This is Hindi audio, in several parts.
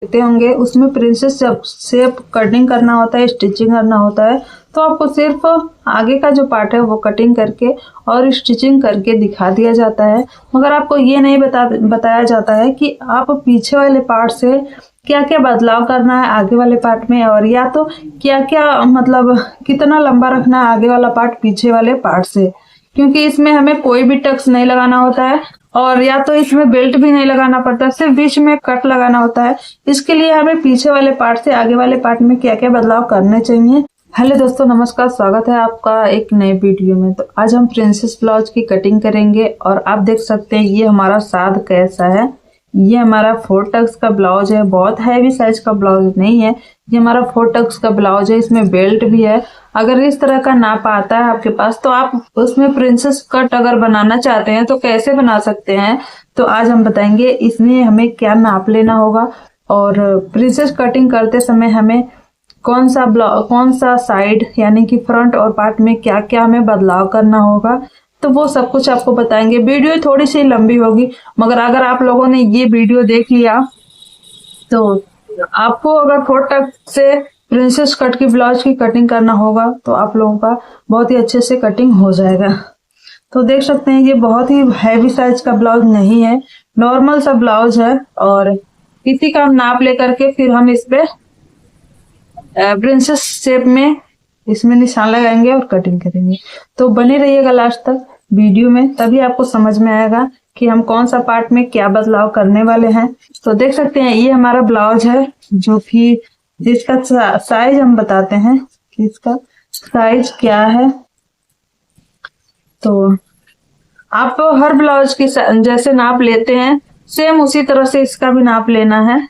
देखते होंगे उसमें प्रिंसेस शेप कटिंग करना होता है, स्टिचिंग करना होता है। तो आपको सिर्फ आगे का जो पार्ट है वो कटिंग करके और स्टिचिंग करके दिखा दिया जाता है, मगर आपको ये नहीं बताया जाता है कि आप पीछे वाले पार्ट से क्या क्या बदलाव करना है आगे वाले पार्ट में, और या तो क्या क्या मतलब कितना लंबा रखना है आगे वाला पार्ट पीछे वाले पार्ट से, क्योंकि इसमें हमें कोई भी टक्स नहीं लगाना होता है और या तो इसमें बेल्ट भी नहीं लगाना पड़ता, सिर्फ बीच में कट लगाना होता है। इसके लिए हमें पीछे वाले पार्ट से आगे वाले पार्ट में क्या क्या बदलाव करने चाहिए। हेलो दोस्तों, नमस्कार, स्वागत है आपका एक नए वीडियो में। तो आज हम प्रिंसेस ब्लाउज की कटिंग करेंगे और आप देख सकते हैं ये हमारा साद कैसा है। ये हमारा 4 टक्स का ब्लाउज है, बहुत हैवी साइज का ब्लाउज नहीं है, ये हमारा 4 टक्स का ब्लाउज है। इसमें बेल्ट भी है। अगर इस तरह का नाप आता है आपके पास तो आप उसमें प्रिंसेस कट अगर बनाना चाहते हैं तो कैसे बना सकते हैं, तो आज हम बताएंगे इसमें हमें क्या नाप लेना होगा और प्रिंसेस कटिंग करते समय हमें कौन सा साइड यानी कि फ्रंट और पार्ट में क्या क्या हमें बदलाव करना होगा, तो वो सब कुछ आपको बताएंगे। वीडियो थोड़ी सी लंबी होगी, मगर अगर आप लोगों ने ये वीडियो देख लिया तो आपको अगर 4 टक से प्रिंसेस कट की ब्लाउज की कटिंग करना होगा तो आप लोगों का बहुत ही अच्छे से कटिंग हो जाएगा। तो देख सकते हैं ये बहुत ही हैवी साइज का ब्लाउज नहीं है, नॉर्मल सा ब्लाउज है और इसी का हम नाप लेकर के फिर हम इस पे प्रिंसेस शेप में इसमें निशान लगाएंगे और कटिंग करेंगे। तो बने रहिएगा लास्ट तक वीडियो में, तभी आपको समझ में आएगा कि हम कौन सा पार्ट में क्या बदलाव करने वाले हैं। तो देख सकते हैं ये हमारा ब्लाउज है, जो कि जिसका साइज हम बताते हैं कि इसका साइज क्या है। तो आप हर ब्लाउज की जैसे नाप लेते हैं सेम उसी तरह से इसका भी नाप लेना है।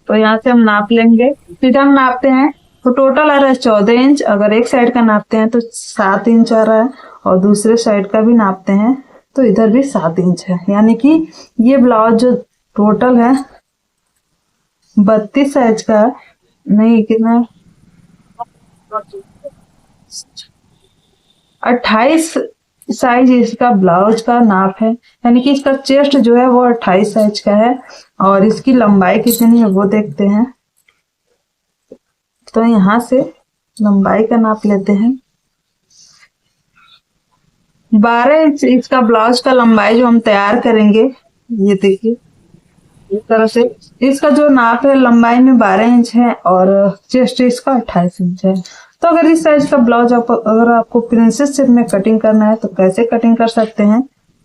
तो यहाँ से हम नाप लेंगे, फिर हम नापते हैं तो टोटल आ रहा है 14 इंच। अगर एक साइड का नापते हैं तो 7 इंच आ रहा है और दूसरे साइड का भी नापते हैं तो इधर भी 7 इंच है, यानी कि ये ब्लाउज जो टोटल है 32 साइज का नहीं, कितना 28 साइज इसका ब्लाउज का नाप है, यानी कि इसका चेस्ट जो है वो 28 साइज का है। और इसकी लंबाई कितनी है वो देखते हैं। तो यहाँ से लंबाई का नाप लेते हैं, 12 इंच इसका ब्लाउज का लंबाई जो हम तैयार करेंगे। ये देखिए इस तरह से इसका जो नाप है लंबाई में 12 इंच है और चेस्ट इसका 28 इंच है। तो अगर इस साइज का ब्लाउज अगर आपको प्रिंसेस शेप में कटिंग करना है तो कैसे कटिंग कर सकते हैं।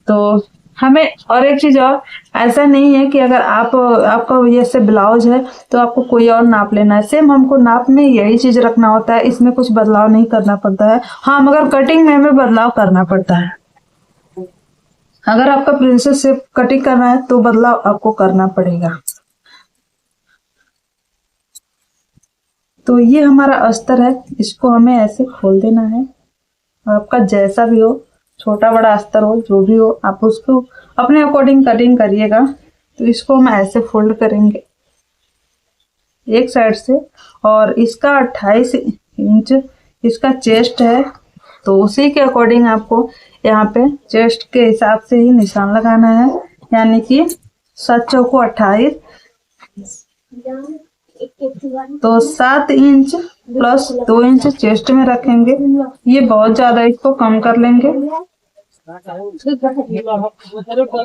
तो हमें और एक चीज और, ऐसा नहीं है कि अगर आपका ये से ब्लाउज है तो आपको कोई और नाप लेना है, सेम हमको नाप में यही चीज रखना होता है, इसमें कुछ बदलाव नहीं करना पड़ता है। हाँ, मगर कटिंग में हमें बदलाव करना पड़ता है। अगर आपका प्रिंसेस शेप कटिंग करना है तो बदलाव आपको करना पड़ेगा। तो ये हमारा अस्तर है, इसको हमें ऐसे खोल देना है। आपका जैसा भी हो, छोटा बड़ा अस्तर हो, जो भी हो, आप उसको अपने अकॉर्डिंग कटिंग करिएगा। तो इसको हम ऐसे फोल्ड करेंगे एक साइड से, और इसका 28 इंच इसका चेस्ट है, तो उसी के अकॉर्डिंग आपको यहाँ पे चेस्ट के हिसाब से ही निशान लगाना है, यानी कि 7 चौको 28, तो 7 इंच प्लस 2 इंच चेस्ट में रखेंगे। ये बहुत ज्यादा, इसको कम कर लेंगे।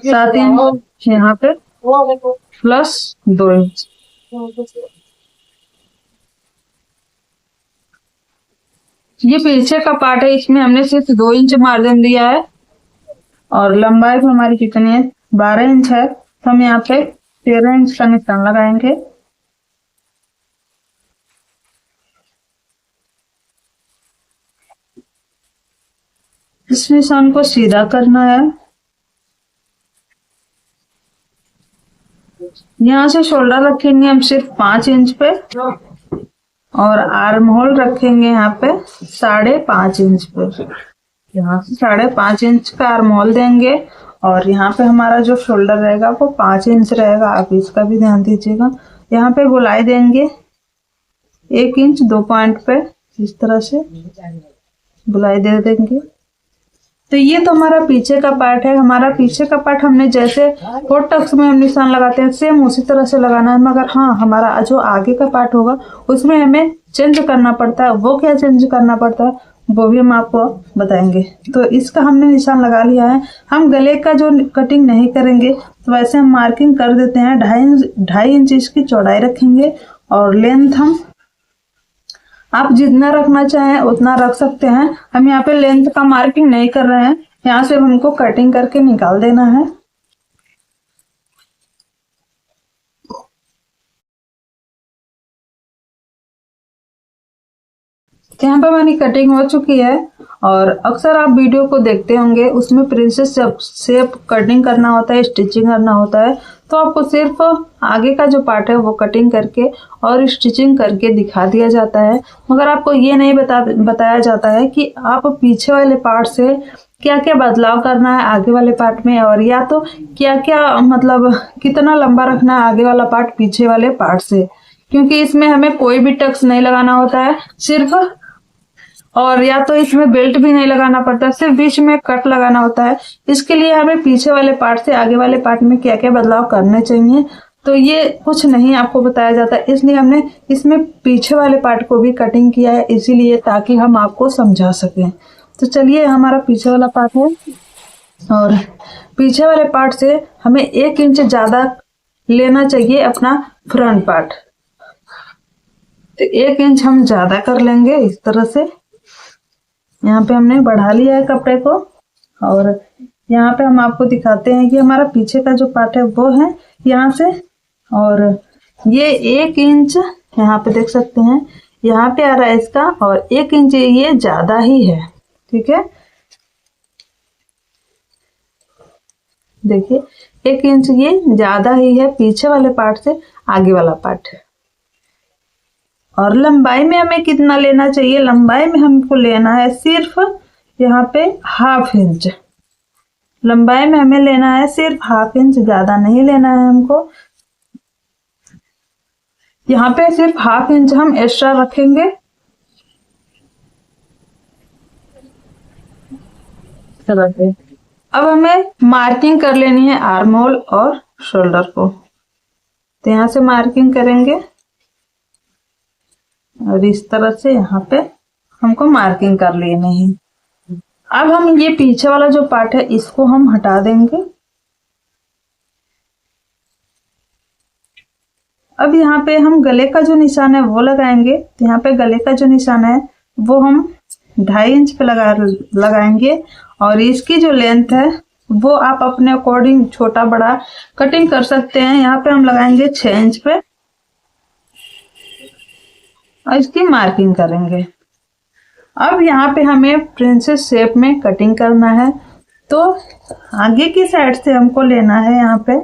7 इंच यहाँ पे प्लस 2 इंच। ये पीछे का पार्ट है, इसमें हमने सिर्फ 2 इंच मार्जिन दिया है और लंबाई भी हमारी कितनी है 12 इंच है, तो हम यहाँ पे 13 इंच का निशान लगाएंगे। इस निशान को सीधा करना है। यहाँ से शोल्डर रखेंगे हम सिर्फ 5 इंच पे और आर्म होल रखेंगे यहाँ पे 5.5 इंच पे। यहाँ से 5.5 इंच का आर्म होल देंगे और यहाँ पे हमारा जो शोल्डर रहेगा वो 5 इंच रहेगा, आप इसका भी ध्यान दीजिएगा। यहाँ पे गोलाई देंगे 1 इंच 2 पॉइंट पे, इस तरह से गोलाई दे देंगे। तो ये तो हमारा पीछे का पार्ट है। हमारा पीछे का पार्ट हमने जैसे कोट टक्स में हम निशान लगाते हैं सेम उसी तरह से लगाना है, मगर हाँ हमारा जो आगे का पार्ट होगा उसमें हमें चेंज करना पड़ता है। वो क्या चेंज करना पड़ता है वो भी हम आपको बताएंगे। तो इसका हमने निशान लगा लिया है। हम गले का जो कटिंग नहीं करेंगे तो वैसे हम मार्किंग कर देते हैं। 2.5 इंच इसकी चौड़ाई रखेंगे और लेंथ हम आप जितना रखना चाहें उतना रख सकते हैं। हम यहाँ पे लेंथ का मार्किंग नहीं कर रहे हैं, यहाँ से हमको कटिंग करके निकाल देना है। यहाँ पे हमारी कटिंग हो चुकी है और अक्सर आप वीडियो को देखते होंगे उसमें प्रिंसेस शेप कटिंग करना होता है, स्टिचिंग करना होता है। तो आपको सिर्फ आगे का जो पार्ट है वो कटिंग करके और स्टिचिंग करके दिखा दिया जाता है, मगर आपको ये नहीं बताया जाता है कि आप पीछे वाले पार्ट से क्या क्या बदलाव करना है आगे वाले पार्ट में, और या तो क्या क्या मतलब कितना लंबा रखना है आगे वाला पार्ट पीछे वाले पार्ट से, क्योंकि इसमें हमें कोई भी टक्स नहीं लगाना होता है सिर्फ, और या तो इसमें बेल्ट भी नहीं लगाना पड़ता, सिर्फ बीच में कट लगाना होता है। इसके लिए हमें पीछे वाले पार्ट से आगे वाले पार्ट में क्या क्या बदलाव करने चाहिए तो ये कुछ नहीं आपको बताया जाता, इसलिए हमने इसमें पीछे वाले पार्ट को भी कटिंग किया है, इसीलिए ताकि हम आपको समझा सकें। तो चलिए हमारा पीछे वाला पार्ट है और पीछे वाले पार्ट से हमें 1 इंच ज्यादा लेना चाहिए अपना फ्रंट पार्ट। तो 1 इंच हम ज्यादा कर लेंगे इस तरह से। यहाँ पे हमने बढ़ा लिया है कपड़े को और यहाँ पे हम आपको दिखाते हैं कि हमारा पीछे का जो पार्ट है वो है यहाँ से, और ये 1 इंच यहाँ पे देख सकते हैं यहाँ पे आ रहा है इसका, और 1 इंच ये ज्यादा ही है। ठीक है, देखिए 1 इंच ये ज्यादा ही है पीछे वाले पार्ट से आगे वाला पार्ट है। और लंबाई में हमें कितना लेना चाहिए, लंबाई में हमको लेना है सिर्फ यहाँ पे 1/2 इंच लंबाई में हमें लेना है, सिर्फ 1/2 इंच, ज्यादा नहीं लेना है हमको। यहाँ पे सिर्फ 1/2 इंच हम एक्स्ट्रा रखेंगे। अब हमें मार्किंग कर लेनी है आर्म होल और शोल्डर को। तो यहाँ से मार्किंग करेंगे और इस तरह से यहाँ पे हमको मार्किंग कर लेनी है। अब हम ये पीछे वाला जो पार्ट है इसको हम हटा देंगे। अब यहाँ पे हम गले का जो निशान है वो लगाएंगे। तो यहाँ पे गले का जो निशान है वो हम 2.5 इंच पे लगाएंगे और इसकी जो लेंथ है वो आप अपने अकॉर्डिंग छोटा बड़ा कटिंग कर सकते हैं। यहाँ पे हम लगाएंगे 6 इंच पे और इसकी मार्किंग करेंगे। अब यहाँ पे हमें प्रिंसेस शेप में कटिंग करना है, तो आगे की साइड से हमको लेना है। यहाँ पे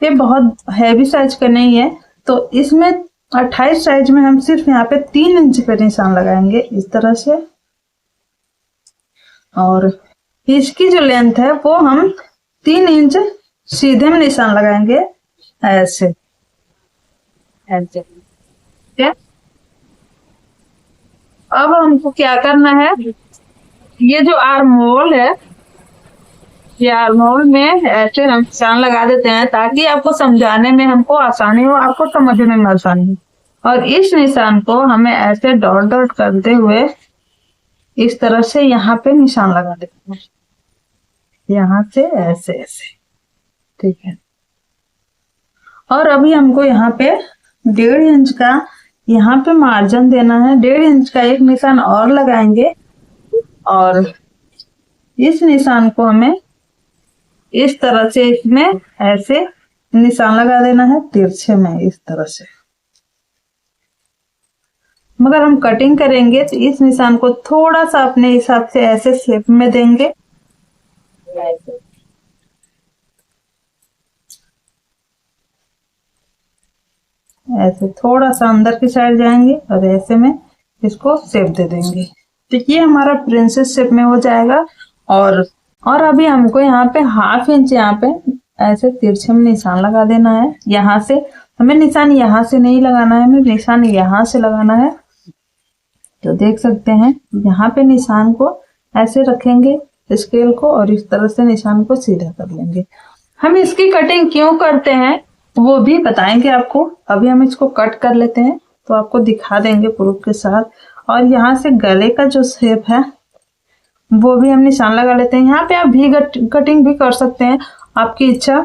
ये बहुत हैवी साइज का नहीं है, तो इसमें 28 साइज में हम सिर्फ यहाँ पे 3 इंच पे निशान लगाएंगे इस तरह से, और इसकी जो लेंथ है वो हम 3 इंच सीधे में निशान लगाएंगे ऐसे ऐसे। अब हमको क्या करना है, ये जो आर्म होल है ये आर्म होल में ऐसे हम निशान लगा देते हैं ताकि आपको समझाने में हमको आसानी हो, आपको समझने में आसानी हो। और इस निशान को हमें ऐसे डॉट डॉट करते हुए इस तरह से यहाँ पे निशान लगा देते हैं, यहाँ से ऐसे ऐसे। ठीक है, और अभी हमको यहाँ पे 1.5 इंच का यहाँ पे मार्जिन देना है। 1.5 इंच का एक निशान और लगाएंगे और इस निशान को हमें इस तरह से इसमें ऐसे निशान लगा देना है तिरछे में इस तरह से। मगर हम कटिंग करेंगे तो इस निशान को थोड़ा सा अपने हिसाब से ऐसे शेप में देंगे, ऐसे थोड़ा सा अंदर की साइड जाएंगे और ऐसे में इसको शेप दे देंगे। तो ये हमारा प्रिंसेस शेप में हो जाएगा। और अभी हमको यहाँ पे 1/2 इंच यहाँ पे ऐसे तिरछे में निशान लगा देना है। यहाँ से हमें निशान यहाँ से नहीं लगाना है, हमें निशान यहाँ से लगाना है। तो देख सकते हैं यहाँ पे निशान को ऐसे रखेंगे स्केल को और इस तरह से निशान को सीधा कर लेंगे। हम इसकी कटिंग क्यों करते हैं वो भी बताएंगे आपको। अभी हम इसको कट कर लेते हैं तो आपको दिखा देंगे प्रूफ के साथ। और यहाँ से गले का जो शेप है वो भी हम निशान लगा लेते हैं। यहाँ पे आप भी कटिंग भी कर सकते हैं, आपकी इच्छा।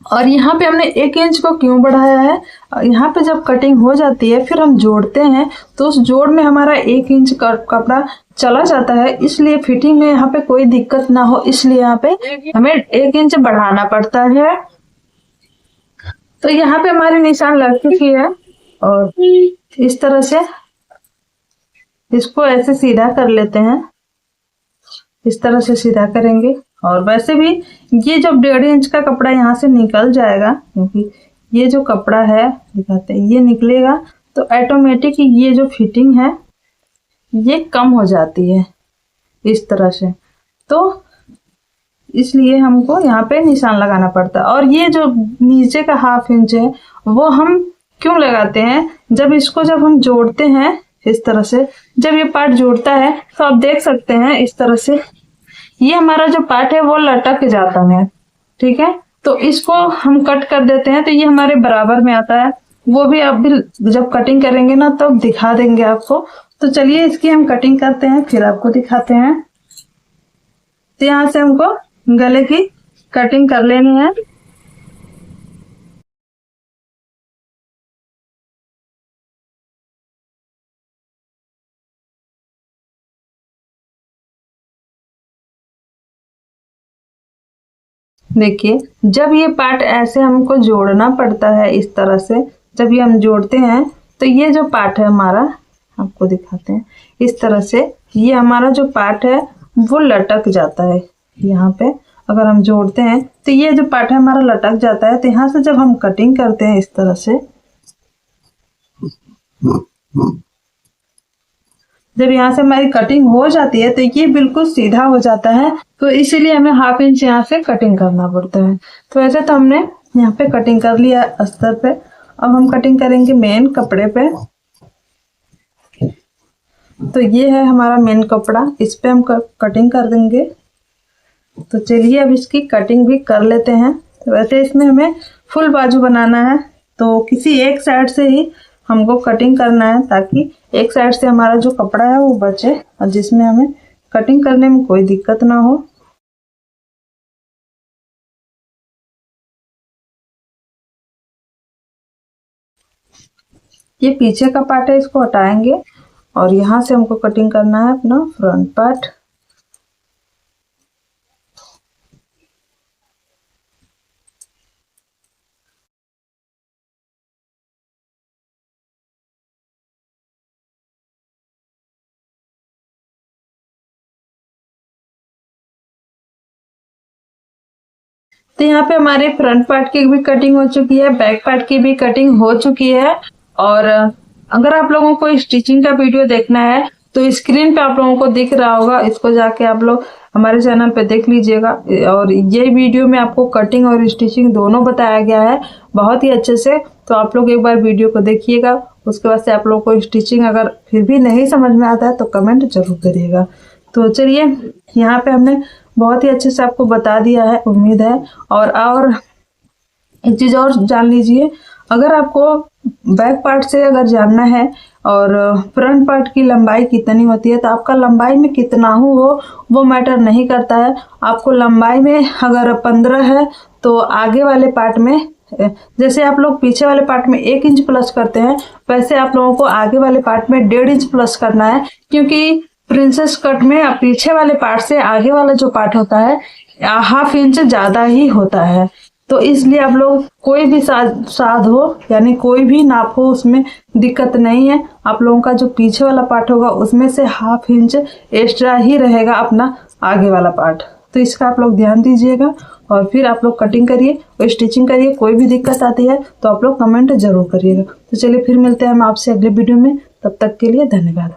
और यहाँ पे हमने 1 इंच को क्यों बढ़ाया है, यहाँ पे जब कटिंग हो जाती है फिर हम जोड़ते हैं तो उस जोड़ में हमारा 1 इंच कपड़ा चला जाता है, इसलिए फिटिंग में यहाँ पे कोई दिक्कत ना हो, इसलिए यहाँ पे हमें 1 इंच बढ़ाना पड़ता है। तो यहाँ पे हमारी निशान लग चुकी है और इस तरह से इसको ऐसे सीधा कर लेते हैं। इस तरह से सीधा करेंगे। और वैसे भी ये जब 1.5 इंच का कपड़ा यहाँ से निकल जाएगा, क्योंकि ये जो कपड़ा है दिखाते हैं ये निकलेगा, तो ऑटोमेटिक ये जो फिटिंग है ये कम हो जाती है इस तरह से। तो इसलिए हमको यहाँ पे निशान लगाना पड़ता है। और ये जो नीचे का 1/2 इंच है वो हम क्यों लगाते हैं, जब हम जोड़ते हैं इस तरह से, जब ये पार्ट जोड़ता है तो आप देख सकते हैं इस तरह से ये हमारा जो पार्ट है वो लटक जाता है, ठीक है। तो इसको हम कट कर देते हैं तो ये हमारे बराबर में आता है। वो भी आप भी जब कटिंग करेंगे ना तब दिखा देंगे आपको। तो चलिए इसकी हम कटिंग करते हैं फिर आपको दिखाते हैं। तो यहाँ से हमको गले की कटिंग कर लेनी है। देखिए जब ये पार्ट ऐसे हमको जोड़ना पड़ता है इस तरह से, जब ये हम जोड़ते हैं तो ये जो पार्ट है हमारा, आपको दिखाते हैं इस तरह से, ये हमारा जो पार्ट है वो लटक जाता है। यहाँ पे अगर हम जोड़ते हैं तो ये जो पार्ट है हमारा लटक जाता है। तो यहाँ से जब हम कटिंग करते हैं इस तरह से, जब यहाँ से हमारी कटिंग हो जाती है तो ये बिल्कुल सीधा हो जाता है। तो इसीलिए हमें 1/2 इंच यहाँ से कटिंग करना पड़ता है। तो ऐसे तो हमने यहाँ पे कटिंग कर लिया अस्तर पे। अब हम कटिंग करेंगे मेन कपड़े पे। तो ये है हमारा मेन कपड़ा, इस पे हम कटिंग कर देंगे। तो चलिए अब इसकी कटिंग भी कर लेते हैं। तो वैसे इसमें हमें फुल बाजू बनाना है तो किसी एक साइड से ही हमको कटिंग करना है, ताकि एक साइड से हमारा जो कपड़ा है वो बचे और जिसमें हमें कटिंग करने में कोई दिक्कत ना हो। ये पीछे का पार्ट है, इसको हटाएंगे और यहाँ से हमको कटिंग करना है अपना फ्रंट पार्ट। तो यहाँ पे हमारे फ्रंट पार्ट की भी कटिंग हो चुकी है, बैक पार्ट की भी कटिंग हो चुकी है। और अगर आप लोगों को स्टिचिंग का वीडियो देखना है तो स्क्रीन पे आप लोगों को दिख रहा होगा, इसको जाके आप लोग हमारे चैनल पे देख लीजिएगा। और ये वीडियो में आपको कटिंग और स्टिचिंग दोनों बताया गया है बहुत ही अच्छे से। तो आप लोग एक बार वीडियो को देखिएगा, उसके बाद से आप लोग को स्टिचिंग अगर फिर भी नहीं समझ में आता है तो कमेंट जरूर करिएगा। तो चलिए यहाँ पे हमने बहुत ही अच्छे से आपको बता दिया है, उम्मीद है। और एक चीज़ और जान लीजिए, अगर आपको बैक पार्ट से अगर जानना है और फ्रंट पार्ट की लंबाई कितनी होती है, तो आपका लंबाई में कितना हो वो मैटर नहीं करता है। आपको लंबाई में अगर 15 है तो आगे वाले पार्ट में, जैसे आप लोग पीछे वाले पार्ट में 1 इंच प्लस करते हैं, वैसे आप लोगों को आगे वाले पार्ट में 1.5 इंच प्लस करना है। क्योंकि प्रिंसेस कट में पीछे वाले पार्ट से आगे वाला जो पार्ट होता है 1/2 इंच ज़्यादा ही होता है। तो इसलिए आप लोग कोई भी साध हो, यानी कोई भी नाप हो, उसमें दिक्कत नहीं है। आप लोगों का जो पीछे वाला पार्ट होगा उसमें से 1/2 इंच एक्स्ट्रा ही रहेगा अपना आगे वाला पार्ट। तो इसका आप लोग ध्यान दीजिएगा और फिर आप लोग कटिंग करिए और स्टिचिंग करिए। कोई भी दिक्कत आती है तो आप लोग कमेंट जरूर करिएगा। तो चलिए फिर मिलते हैं हम आपसे अगले वीडियो में, तब तक के लिए धन्यवाद।